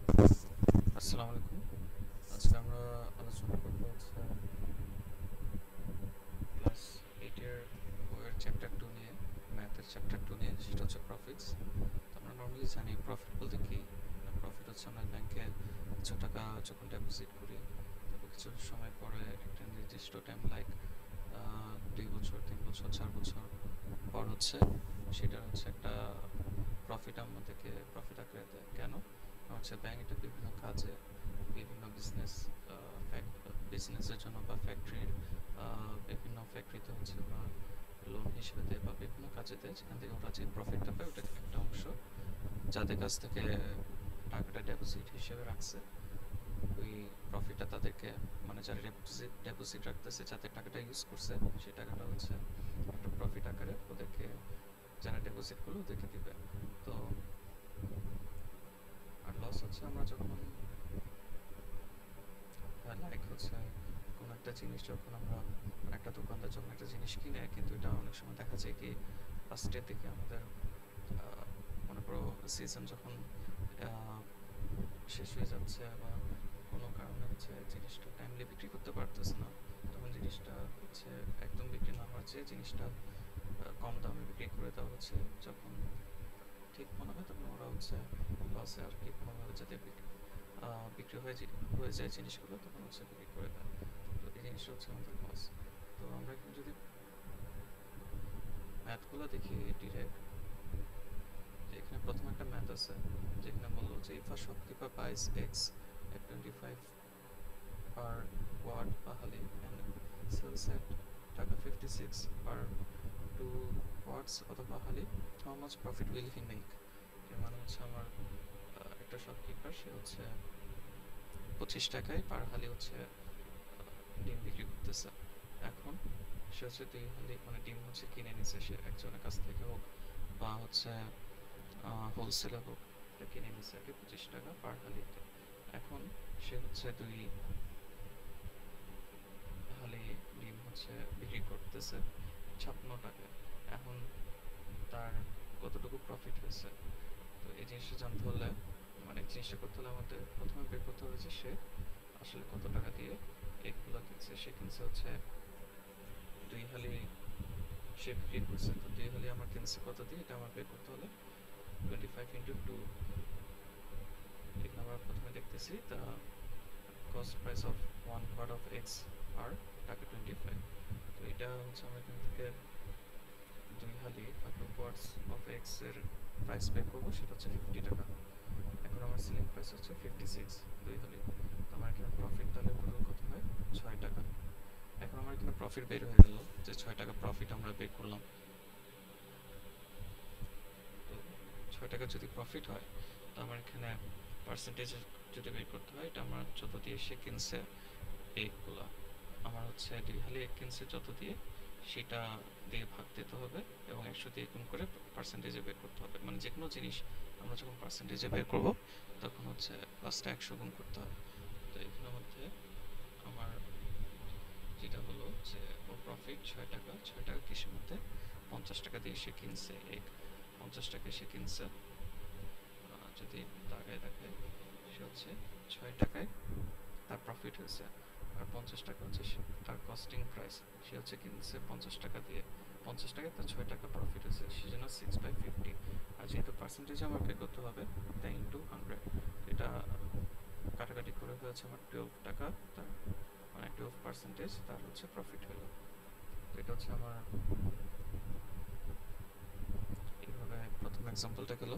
আসসালামু আলাইকুম। আজকে আমরা আলোচনা করব হচ্ছে ক্লাস 8 এর বইয়ের চ্যাপ্টার 2 নিয়ে, ম্যাথের চ্যাপ্টার 2 নিয়ে, সেটা হচ্ছে প্রফিটস। তো আমরা নর্মালি জানি প্রফিট বলতে কি। প্রফিট হচ্ছে আমরা ব্যাংকে কিছু টাকা যখন ডিপোজিট করি, তারপর কিছু সময় পরে একটা নির্দিষ্ট টাইম লাইক 2 বছর, 3 বছর, 4 বছর পর হচ্ছে সেটা হচ্ছে একটা প্রফিট আমাদেরকে প্রফিট আকারে দেয়। কেন? হচ্ছে ব্যাংক এটা বিভিন্ন কাজে, বিভিন্ন বিজনেসের জন্য বা ফ্যাক্টরির বিভিন্ন ফ্যাক্টরিতে হচ্ছে ওরা লোন হিসেবে দেয় বা বিভিন্ন কাজে দেয়, যেখান থেকে ওরা যে প্রফিটটা পায় ওটা একটা অংশ যাদের কাছ থেকে টাকাটা ডেপোজিট হিসেবে রাখছে, ওই প্রফিটটা তাদেরকে, মানে যারা ডেপোজিট রাখতেছে, যাদের টাকাটা ইউজ করছে, সেই টাকাটা হচ্ছে একটা প্রফিট আকারে ওদেরকে, যারা ডেপোজিট করলো ওদেরকে দিবে। তো আর লস হচ্ছে আমরা যখন লাইক হচ্ছে কোনো একটা জিনিস যখন আমরা, মানে একটা দোকানদার যখন একটা জিনিস কিনে, কিন্তু এটা অনেক সময় দেখা যায় কি ফার্স্টের দিকে আমাদের মনে করো সিজন যখন শেষ হয়ে যাচ্ছে বা কোনো কারণে হচ্ছে জিনিসটা টাইমলি বিক্রি করতে পারতেছে না, তখন জিনিসটা হচ্ছে একদম বিক্রি না হওয়ার চেয়ে জিনিসটা কম দামে বিক্রি করে দেওয়া হচ্ছে। যখন ঠিক মনে হয় তখন ওরা হচ্ছে লসে আর কি কোনোভাবে যাতে বিক্রি হয়ে যায় জিনিসগুলো, তখন হচ্ছে বিক্রি করে দেয়। তো এই জিনিসটা হচ্ছে আমাদের লস। তো আমরা যদি ম্যাথগুলো দেখি ডিরেক্ট, এখানে প্রথম একটা ম্যাথ আছে যেখানে বললো যে if a shopkeeper buys X at 25 per watt পাহালি and sells at টাকা 56 per 2 watts অথবা পাহালি, how much profit will he make? এর মানে হচ্ছে আমার একটা শপকিপার, সে হচ্ছে 25 টাকায় পার হালি হচ্ছে ডিম বিক্রি করতেছে। এখন সে হচ্ছে 2 হালি মানে ডিম হচ্ছে কিনে নিছে সে একজনের কাছ থেকে হোক বা হচ্ছে হোলসেলে হোক, এটা কিনে নিছে আর কি 25 টাকা পার হালিতে। এখন সে হচ্ছে 2 হালি ডিম হচ্ছে বিক্রি করতেছে 56 টাকায়। এখন তার কতটুকু প্রফিট হয়েছে? তো এই জিনিসটা জানতে হলে, মানে জিনিসটা করতে হলে আমাদের প্রথমে বের করতে হবে যে সে আসলে কত টাকা দিয়ে এগুলো কিনছে। সে কিনছে হচ্ছে 2 হালি, সে বিক্রি করছে, তো 2 হালি আমার কিনছে কত দিয়ে, এটা আমার বের করতে হলে 25 × 2, এখানে আমরা প্রথমে দেখতেছি the cost price of 1 quart of X আর টাকা 25। তো এটা হচ্ছে আমরা এখান থেকে 2 হালি বা 2 quarts অফ এক্স এর প্রাইস বের করবো, সেটা হচ্ছে 50 টাকা। এখন আমার সেলিং প্রাইস হচ্ছে 56 2 হালি। তো আমার এখানে প্রফিট তাহলে টোটাল কত হয়? 6 টাকা। এখন আমার এখানে প্রফিট বের হয়ে গেল যে 6 টাকা প্রফিট আমরা বের করলাম। তো 6 টাকা যদি প্রফিট হয়, তো আমার এখানে পার্সেন্টেজ যদি বের করতে হয়, এটা আমার যত দিয়ে সে কিনছে এগুলা, আমার হচ্ছে 2 হালি এক কিনছে যত দিয়ে, সেটা দিয়ে ভাগ দিতে হবে এবং 100 দিয়ে গুণ করে পার্সেন্টেজে বের করতে হবে। মানে যে কোনো জিনিস আমরা যখন পার্সেন্টেজে বের করব, তখন হচ্ছে লাস্টে 100 গুণ করতে হবে। তো এখানের মধ্যে আমার যেটা হলো যে ওর প্রফিট 6 টাকা। 6 টাকা কিসের মধ্যে? 50 টাকা দিয়ে সে কিনছে এক, 50 টাকায় সে কিনছে। যদি টাকায় দেখায়, সে হচ্ছে 6 টাকায় তার প্রফিট হয়েছে, আর 50 টাকা হচ্ছে তার কস্টিং প্রাইস। সে হচ্ছে কিনছে 50 টাকা দিয়ে, 50 টাকায় তার 6 টাকা প্রফিট হয়েছে, সেজন্য 6/50। আর যেহেতু পার্সেন্টেজ আমার পে করতে হবে, তাই × 100, এটা কাটাকাটি করে হয়েছে আমার 12 টাকা, তার মানে 12% তার হচ্ছে প্রফিট হলো। তো এটা হচ্ছে আমার এইভাবে প্রথম এক্সাম্পলটা গেল।